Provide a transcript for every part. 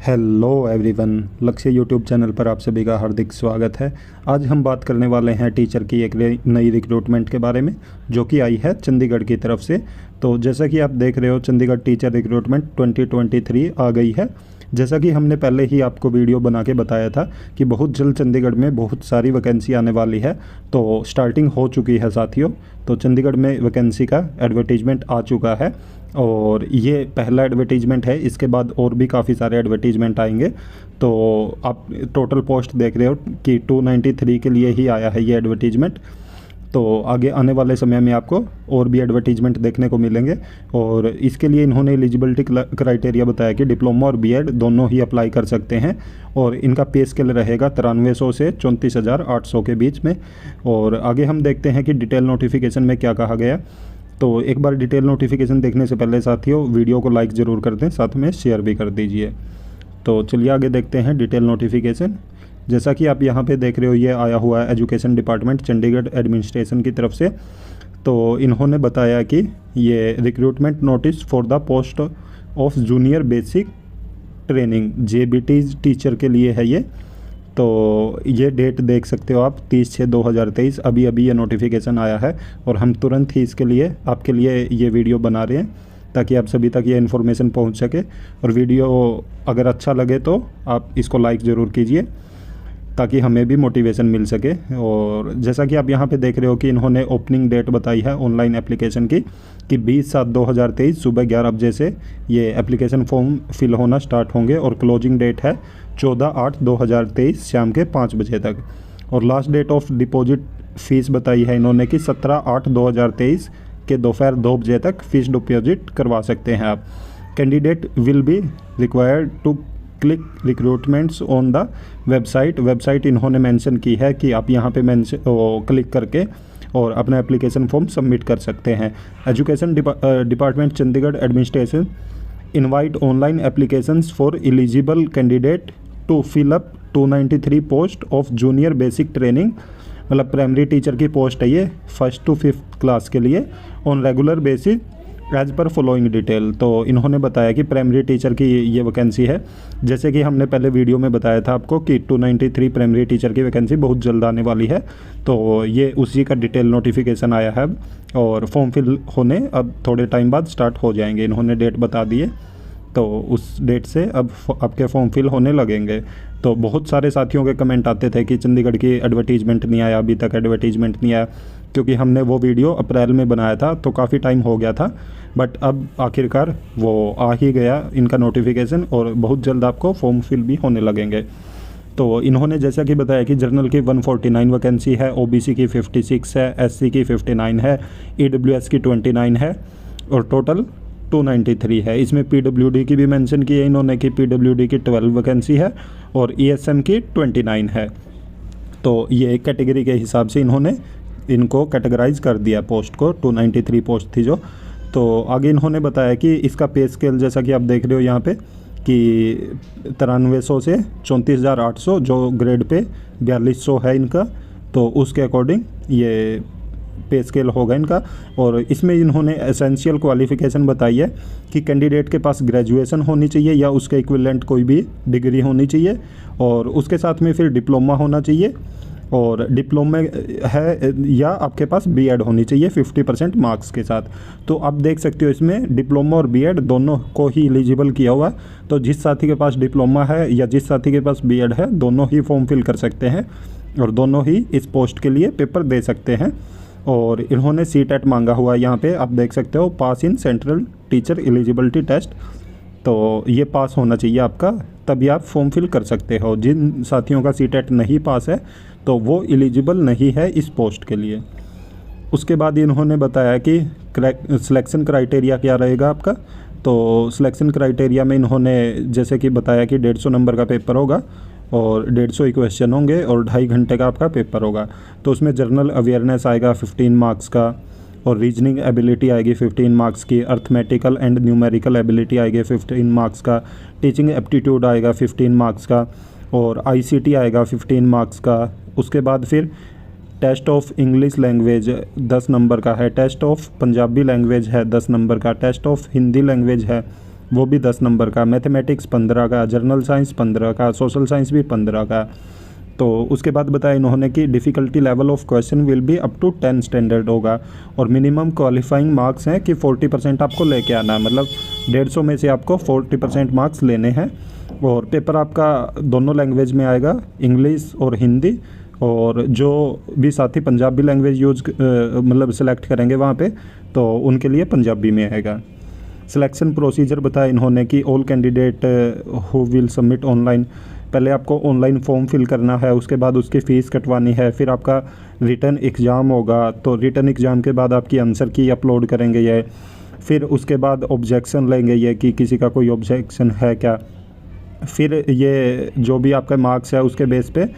Hello everyone, लक्ष्य YouTube channel पर आप सभी का हार्दिक स्वागत है। आज हम बात करने वाले हैं टीचर की एक नई रिक्रूटमेंट के बारे में जो कि आई है चंडीगढ़ की तरफ से। तो जैसा कि आप देख रहे हो, चंडीगढ़ टीचर रिक्रूटमेंट 2023 आ गई है। जैसा कि हमने पहले ही आपको वीडियो बना के बताया था कि बहुत जल्द चंडीगढ़ में बहुत सारी वैकेंसी आने वाली है। तो स्टार्टिंग हो चुकी है साथियों। तो चंडीगढ़ में वैकेंसी का एडवर्टीजमेंट आ चुका है और ये पहला एडवर्टीजमेंट है। इसके बाद और भी काफ़ी सारे एडवर्टीजमेंट आएंगे। तो आप टोटल पोस्ट देख रहे हो कि 293 के लिए ही आया है ये एडवर्टीजमेंट। तो आगे आने वाले समय में आपको और भी एडवर्टीजमेंट देखने को मिलेंगे। और इसके लिए इन्होंने एलिजिबिलिटी क्राइटेरिया बताया कि डिप्लोमा और बीएड दोनों ही अप्लाई कर सकते हैं। और इनका पे स्केल रहेगा 9300 से 34,800 के बीच में। और आगे हम देखते हैं कि डिटेल नोटिफिकेशन में क्या कहा गया। तो एक बार डिटेल नोटिफिकेशन देखने से पहले साथियों वीडियो को लाइक ज़रूर कर दें, साथ में शेयर भी कर दीजिए। तो चलिए आगे देखते हैं डिटेल नोटिफिकेशन। जैसा कि आप यहाँ पे देख रहे हो, ये आया हुआ है एजुकेशन डिपार्टमेंट चंडीगढ़ एडमिनिस्ट्रेशन की तरफ से। तो इन्होंने बताया कि ये recruitment notice for the post of junior basic training JBT teacher के लिए है ये। तो ये डेट देख सकते हो आप 30/6/2023। अभी ये नोटिफिकेशन आया है और हम तुरंत ही इसके लिए आपके लिए ये वीडियो बना रहे हैं ताकि आप सभी तक ये इन्फॉर्मेशन पहुंच सके। और वीडियो अगर अच्छा लगे तो आप इसको लाइक ज़रूर कीजिए ताकि हमें भी मोटिवेशन मिल सके। और जैसा कि आप यहाँ पे देख रहे हो कि इन्होंने ओपनिंग डेट बताई है ऑनलाइन एप्लीकेशन की कि 20/7/2023 सुबह 11 बजे से ये एप्लीकेशन फॉर्म फिल होना स्टार्ट होंगे। और क्लोजिंग डेट है 14/8/2023 शाम के 5 बजे तक। और last date of deposit fees बताई है इन्होंने कि 17/8/2023 के दोपहर 2 बजे तक फ़ीस डिपॉजिट करवा सकते हैं आप। Candidate will be required to click recruitments on the website इन्होंने मेंशन की है कि आप यहाँ पे क्लिक करके और अपना एप्लीकेशन फॉर्म सबमिट कर सकते हैं। Education department Chandigarh administration invite online applications for eligible candidate to fill up 293 post of junior basic training, मतलब प्राइमरी टीचर की पोस्ट है ये 1st to 5th क्लास के लिए ऑन रेगुलर बेसिस एज पर फॉलोइंग डिटेल। तो इन्होंने बताया कि प्राइमरी टीचर की ये वैकेंसी है। जैसे कि हमने पहले वीडियो में बताया था आपको कि 293 प्राइमरी टीचर की वैकेंसी बहुत जल्द आने वाली है। तो ये उसी का डिटेल नोटिफिकेशन आया है और फॉर्म फिल होने अब थोड़े टाइम बाद स्टार्ट हो जाएंगे। इन्होंने डेट बता दी है, तो उस डेट से अब आपके फॉर्म फिल होने लगेंगे। तो बहुत सारे साथियों के कमेंट आते थे कि चंडीगढ़ की एडवर्टीजमेंट नहीं आया, अभी तक एडवर्टीजमेंट नहीं आया, क्योंकि हमने वो वीडियो अप्रैल में बनाया था तो काफ़ी टाइम हो गया था। बट अब आखिरकार वो आ ही गया इनका नोटिफिकेशन और बहुत जल्द आपको फॉर्म फिल भी होने लगेंगे। तो इन्होंने जैसा कि बताया कि जनरल की 149 वैकेंसी है, OBC की 56 है, SC की 59 है, EWS की 29 है और टोटल 293 है। इसमें PWD की भी मेंशन की है इन्होंने कि PWD की 12 वैकेंसी है और ESM की 29 है। तो ये कैटेगरी के हिसाब से इन्होंने इनको कैटेगराइज कर दिया पोस्ट को। 293 पोस्ट थी जो। तो आगे इन्होंने बताया कि इसका पे स्केल जैसा कि आप देख रहे हो यहाँ पे कि 9300 से 34,800 जो ग्रेड पे 4200 है इनका, तो उसके अकॉर्डिंग ये पे स्केल होगा इनका। और इसमें इन्होंने एसेंशियल क्वालिफ़िकेशन बताई है कि कैंडिडेट के पास ग्रेजुएशन होनी चाहिए या उसके इक्विवेलेंट कोई भी डिग्री होनी चाहिए और उसके साथ में फिर डिप्लोमा होना चाहिए और डिप्लोमा है या आपके पास बीएड होनी चाहिए 50% मार्क्स के साथ। तो आप देख सकते हो इसमें डिप्लोमा और बीएड दोनों को ही एलिजिबल किया हुआ। तो जिस साथी के पास डिप्लोमा है या जिस साथी के पास बीएड है, दोनों ही फॉर्म फिल कर सकते हैं और दोनों ही इस पोस्ट के लिए पेपर दे सकते हैं। और इन्होंने CTET मांगा हुआ है यहाँ पे आप देख सकते हो, pass in central teacher eligibility test. तो ये पास होना चाहिए आपका, तभी आप फॉर्म फिल कर सकते हो। जिन साथियों का CTET नहीं पास है तो वो एलिजिबल नहीं है इस पोस्ट के लिए। उसके बाद इन्होंने बताया कि सिलेक्शन क्राइटेरिया क्या रहेगा आपका। तो सिलेक्शन क्राइटेरिया में इन्होंने जैसे कि बताया कि 150 नंबर का पेपर होगा और 150 ही क्वेश्चन होंगे और 2.5 घंटे का आपका पेपर होगा। तो उसमें जनरल अवेयरनेस आएगा 15 मार्क्स का और रीजनिंग एबिलिटी आएगी 15 मार्क्स की, अर्थमेटिकल एंड न्यूमेरिकल एबिलिटी आएगी 15 मार्क्स का, टीचिंग एप्टीट्यूड आएगा 15 मार्क्स का और ICT आएगा 15 मार्क्स का। उसके बाद फिर test of English language 10 number का है, टेस्ट ऑफ पंजाबी लैंग्वेज है 10 नंबर का, टेस्ट ऑफ हिंदी लैंग्वेज है वो भी 10 नंबर का, मैथमेटिक्स 15 का, जर्नल साइंस 15 का, सोशल साइंस भी 15 का। तो उसके बाद बताया इन्होंने कि difficulty level of question will be up to 10 standard होगा, और मिनिमम क्वालिफाइंग मार्क्स हैं कि 40% आपको लेके आना है, मतलब 150 में से आपको 40% मार्क्स लेने हैं। और पेपर आपका दोनों लैंग्वेज में आएगा, इंग्लिश और हिंदी, और जो भी साथी पंजाबी लैंग्वेज मतलब सेलेक्ट करेंगे वहाँ पे, तो उनके लिए पंजाबी में आएगा। सिलेक्शन प्रोसीजर बताया इन्होंने कि all candidate who will submit online, पहले आपको ऑनलाइन फॉर्म फिल करना है, उसके बाद उसकी फ़ीस कटवानी है, फिर आपका रिटन एग्ज़ाम होगा, तो रिटन एग्ज़ाम के बाद आपकी आंसर की अपलोड करेंगे ये, फिर उसके बाद ऑब्जेक्शन लेंगे ये कि किसी का कोई ऑब्जेक्शन है क्या, फिर ये जो भी आपका मार्क्स है उसके बेस पे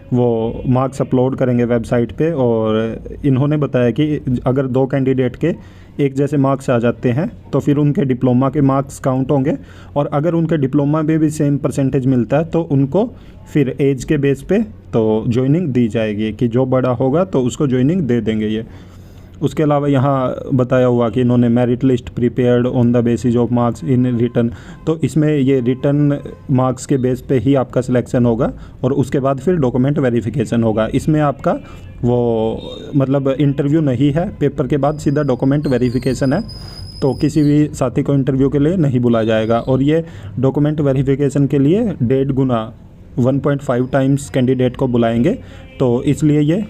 वो मार्क्स अपलोड करेंगे वेबसाइट पे। और इन्होंने बताया कि अगर 2 कैंडिडेट के एक जैसे मार्क्स आ जाते हैं तो फिर उनके डिप्लोमा के मार्क्स काउंट होंगे, और अगर उनके डिप्लोमा में भी सेम परसेंटेज मिलता है तो उनको फिर एज के बेस पे तो ज्वाइनिंग दी जाएगी, कि जो बड़ा होगा तो उसको ज्वाइनिंग दे देंगे ये। उसके अलावा यहाँ बताया हुआ कि इन्होंने merit list prepared on the basis of marks in return, तो इसमें ये रिटर्न मार्क्स के बेस पे ही आपका सिलेक्शन होगा, और उसके बाद फिर डॉक्यूमेंट वेरिफिकेशन होगा। इसमें आपका वो मतलब इंटरव्यू नहीं है, पेपर के बाद सीधा डॉक्यूमेंट वेरिफिकेशन है, तो किसी भी साथी को इंटरव्यू के लिए नहीं बुलाया जाएगा। और ये डॉक्यूमेंट वेरिफिकेशन के लिए 1.5 गुना 1.5 टाइम्स कैंडिडेट को बुलाएंगे, तो इसलिए ये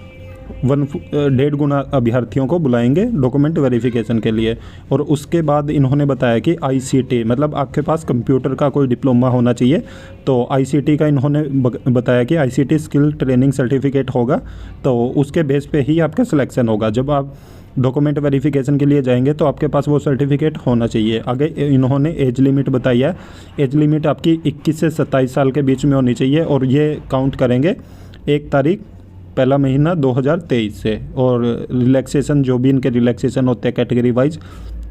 1.5 गुना अभ्यर्थियों को बुलाएंगे डॉक्यूमेंट वेरिफिकेशन के लिए। और उसके बाद इन्होंने बताया कि आईसीटी, मतलब आपके पास कंप्यूटर का कोई डिप्लोमा होना चाहिए, तो आईसीटी का इन्होंने बताया कि आईसीटी स्किल ट्रेनिंग सर्टिफिकेट होगा, तो उसके बेस पे ही आपका सिलेक्शन होगा। जब आप डॉक्यूमेंट वेरिफिकेशन के लिए जाएंगे तो आपके पास वो सर्टिफिकेट होना चाहिए। आगे इन्होंने एज लिमिट बताई है, एज लिमिट आपकी 21 से 27 साल के बीच में होनी चाहिए, और ये काउंट करेंगे 1 तारीख पहला महीना 2023 से। और रिलैक्सेशन, जो भी इनके रिलैक्सेशन होते हैं कैटेगरी वाइज,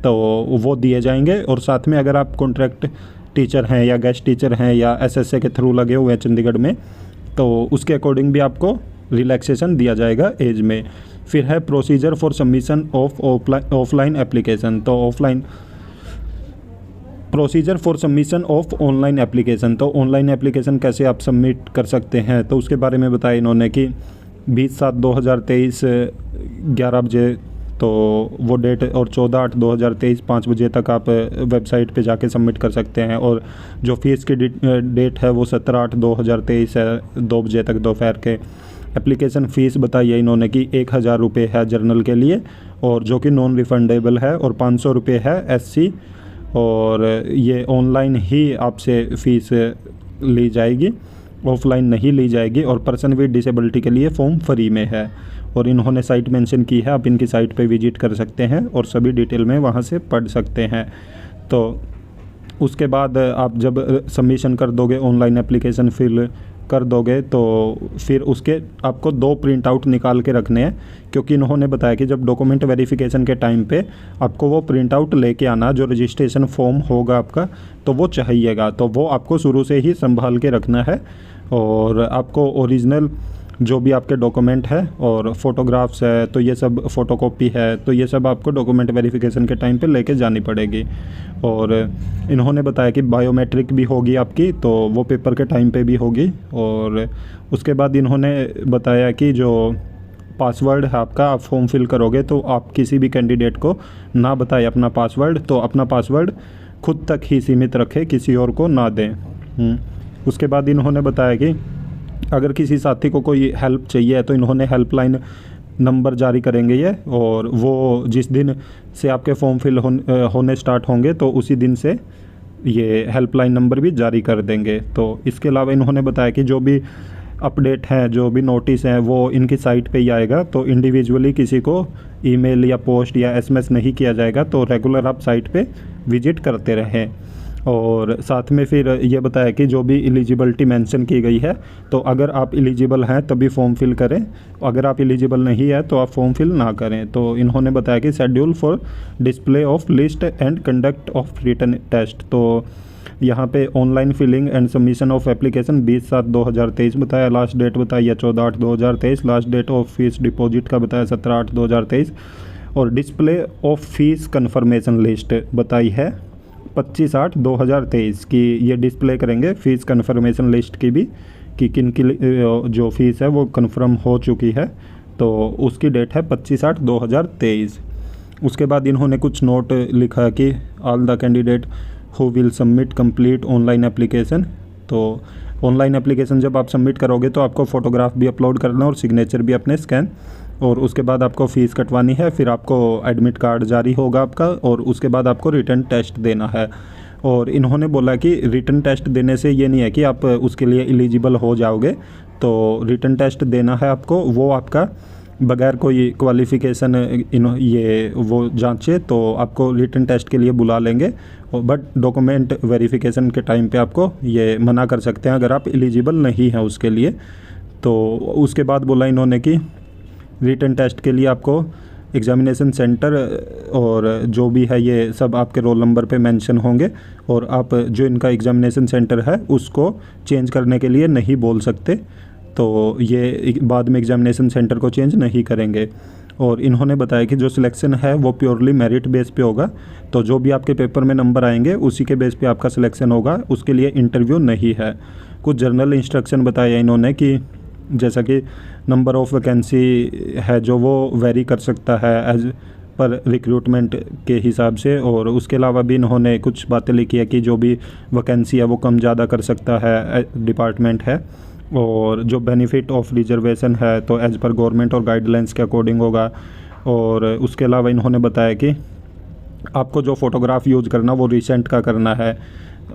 तो वो दिए जाएंगे। और साथ में अगर आप कॉन्ट्रैक्ट टीचर हैं या गेस्ट टीचर हैं या एसएसए के थ्रू लगे हुए हैं चंडीगढ़ में, तो उसके अकॉर्डिंग भी आपको रिलैक्सेशन दिया जाएगा एज में। फिर है procedure for submission of offline application, तो offline procedure for submission of online application, तो ऑनलाइन एप्लीकेशन कैसे आप सबमिट कर सकते हैं, तो उसके बारे में बताया इन्होंने कि 20/7/2023 11 बजे तो वो डेट, और 14/8/2023 5 बजे तक आप वेबसाइट पे जाके सबमिट कर सकते हैं। और जो फीस की डेट है वो 17/8/2023 है 2 बजे तक दोपहर के। एप्लीकेशन फ़ीस बताई है इन्होंने कि 1000 रुपये है जर्नल के लिए, और जो कि नॉन रिफंडेबल है, और 500 रुपये है एससी, और ये ऑनलाइन ही आपसे फ़ीस ली जाएगी, ऑफलाइन नहीं ली जाएगी। और पर्सन विद डिसेबिलिटी के लिए फॉर्म फ्री में है, और इन्होंने साइट मेंशन की है, आप इनकी साइट पे विजिट कर सकते हैं और सभी डिटेल में वहाँ से पढ़ सकते हैं। तो उसके बाद आप जब सबमिशन कर दोगे, ऑनलाइन एप्लीकेशन फिल कर दोगे, तो फिर उसके आपको 2 प्रिंट आउट निकाल के रखने हैं, क्योंकि इन्होंने बताया कि जब डॉक्यूमेंट वेरिफिकेशन के टाइम पे आपको वो प्रिंट आउट लेके आना, जो रजिस्ट्रेशन फॉर्म होगा आपका, तो वो चाहिएगा, तो वो आपको शुरू से ही संभाल के रखना है। और आपको ओरिजिनल जो भी आपके डॉक्यूमेंट है और फ़ोटोग्राफ्स है, तो ये सब फ़ोटोकॉपी है, तो ये सब आपको डॉक्यूमेंट वेरिफिकेशन के टाइम पे लेके जानी पड़ेगी। और इन्होंने बताया कि बायोमेट्रिक भी होगी आपकी, तो वो पेपर के टाइम पे भी होगी। और उसके बाद इन्होंने बताया कि जो पासवर्ड है आपका, आप फॉर्म फिल करोगे तो आप किसी भी कैंडिडेट को ना बताएं अपना पासवर्ड, तो अपना पासवर्ड खुद तक ही सीमित रखें, किसी और को ना दें। उसके बाद इन्होंने बताया कि अगर किसी साथी को कोई हेल्प चाहिए तो इन्होंने हेल्पलाइन नंबर जारी करेंगे ये, और वो जिस दिन से आपके फॉर्म फिल होने स्टार्ट होंगे तो उसी दिन से ये हेल्पलाइन नंबर भी जारी कर देंगे। तो इसके अलावा इन्होंने बताया कि जो भी अपडेट हैं, जो भी नोटिस हैं, वो इनकी साइट पे ही आएगा, तो इंडिविजुअली किसी को ईमेल या पोस्ट या एसएमएस नहीं किया जाएगा, तो रेगुलर आप साइट पे विजिट करते रहें। और साथ में फिर ये बताया कि जो भी एलिजिबिलिटी मेंशन की गई है, तो अगर आप एलिजिबल हैं तभी फॉर्म फिल करें, अगर आप एलिजिबल नहीं है तो आप फॉर्म फिल ना करें। तो इन्होंने बताया कि schedule for display of list and conduct of written test, तो यहाँ पे online filling and submission of application 20/7/2023 बताया, लास्ट डेट बताई है 14/8/2023, last date of fees deposit का बताया 17/8/2023, और display of fees confirmation list बताई है 25/8/2023 की ये डिस्प्ले करेंगे फ़ीस कन्फर्मेशन लिस्ट की भी, कि किन की जो फ़ीस है वो कन्फर्म हो चुकी है। तो उसकी डेट है 25/8/2023। उसके बाद इन्होंने कुछ नोट लिखा कि all the candidate who will submit complete online application. तो ऑनलाइन एप्लीकेशन जब आप सबमिट करोगे तो आपको फ़ोटोग्राफ भी अपलोड करना और सिग्नेचर भी अपने स्कैन, और उसके बाद आपको फ़ीस कटवानी है। फिर आपको एडमिट कार्ड जारी होगा आपका, और उसके बाद आपको रिटन टेस्ट देना है। और इन्होंने बोला कि रिटन टेस्ट देने से ये नहीं है कि आप उसके लिए एलिजिबल हो जाओगे, तो रिटन टेस्ट देना है आपको, वो आपका बगैर कोई क्वालिफ़िकेशन ये वो जांचे तो आपको रिटन टेस्ट के लिए बुला लेंगे। बट डॉक्यूमेंट वेरिफिकेशन के टाइम पे आपको ये मना कर सकते हैं अगर आप एलिजिबल नहीं हैं उसके लिए। तो उसके बाद बोला इन्होंने कि रिटन टेस्ट के लिए आपको एग्ज़ामिनेशन सेंटर और जो भी है ये सब आपके रोल नंबर पे मेंशन होंगे, और आप जो इनका एग्ज़ामिनेशन सेंटर है उसको चेंज करने के लिए नहीं बोल सकते। तो ये बाद में एग्ज़ामिनेशन सेंटर को चेंज नहीं करेंगे। और इन्होंने बताया कि जो सिलेक्शन है वो प्योरली मेरिट बेस पे होगा, तो जो भी आपके पेपर में नंबर आएंगे उसी के बेस पे आपका सिलेक्शन होगा, उसके लिए इंटरव्यू नहीं है। कुछ जनरल इंस्ट्रक्शन बताया इन्होंने कि जैसा कि नंबर ऑफ़ वैकेंसी है जो वो वेरी कर सकता है एज पर रिक्रूटमेंट के हिसाब से, और उसके अलावा भी इन्होंने कुछ बातें लिखी है कि जो भी वैकेंसी है वो कम ज़्यादा कर सकता है डिपार्टमेंट है, और जो बेनिफिट ऑफ रिजर्वेशन है तो एज पर गवर्नमेंट और गाइडलाइंस के अकॉर्डिंग होगा। और उसके अलावा इन्होंने बताया कि आपको जो फ़ोटोग्राफ यूज़ करना वो रिसेंट का करना है,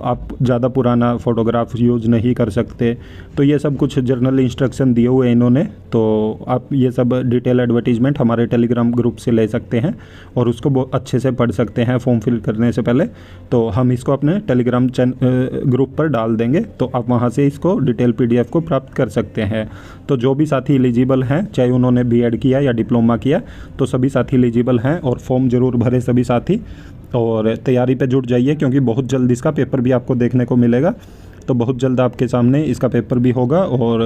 आप ज़्यादा पुराना फ़ोटोग्राफ यूज़ नहीं कर सकते। तो ये सब कुछ जर्नल इंस्ट्रक्शन दिए हुए हैं इन्होंने। तो आप ये सब डिटेल एडवर्टीज़मेंट हमारे टेलीग्राम ग्रुप से ले सकते हैं और उसको बहुत अच्छे से पढ़ सकते हैं फॉर्म फिल करने से पहले। तो हम इसको अपने टेलीग्राम ग्रुप पर डाल देंगे, तो आप वहाँ से इसको डिटेल PDF को प्राप्त कर सकते हैं। तो जो भी साथी एलिजिबल हैं, चाहे उन्होंने B.Ed किया या डिप्लोमा किया, तो सभी साथी एलिजिबल हैं, और फॉर्म ज़रूर भरें सभी साथी, और तैयारी पे जुट जाइए क्योंकि बहुत जल्द इसका पेपर भी आपको देखने को मिलेगा। तो बहुत जल्द आपके सामने इसका पेपर भी होगा, और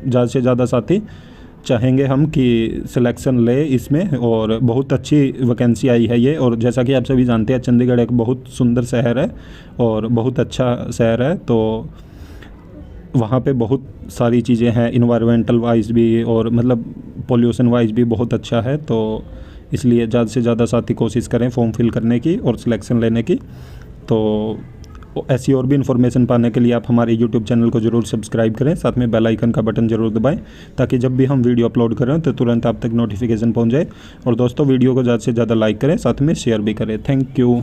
ज़्यादा से ज़्यादा साथी चाहेंगे हम कि सिलेक्शन ले इसमें। और बहुत अच्छी वैकेंसी आई है ये, और जैसा कि आप सभी जानते हैं चंडीगढ़ एक बहुत सुंदर शहर है और बहुत अच्छा शहर है। तो वहाँ पे बहुत सारी चीज़ें हैं, इन्वायरमेंटल वाइज भी और मतलब पोल्यूशन वाइज भी बहुत अच्छा है। तो इसलिए ज़्यादा से ज़्यादा साथी कोशिश करें फॉर्म फिल करने की और सिलेक्शन लेने की। तो ऐसी और भी इन्फॉर्मेशन पाने के लिए आप हमारे YouTube चैनल को ज़रूर सब्सक्राइब करें, साथ में बेल आइकन का बटन ज़रूर दबाएं, ताकि जब भी हम वीडियो अपलोड करें तो तुरंत आप तक नोटिफिकेशन पहुंच जाए। और दोस्तों वीडियो को ज़्यादा से ज़्यादा लाइक करें, साथ में शेयर भी करें। Thank you.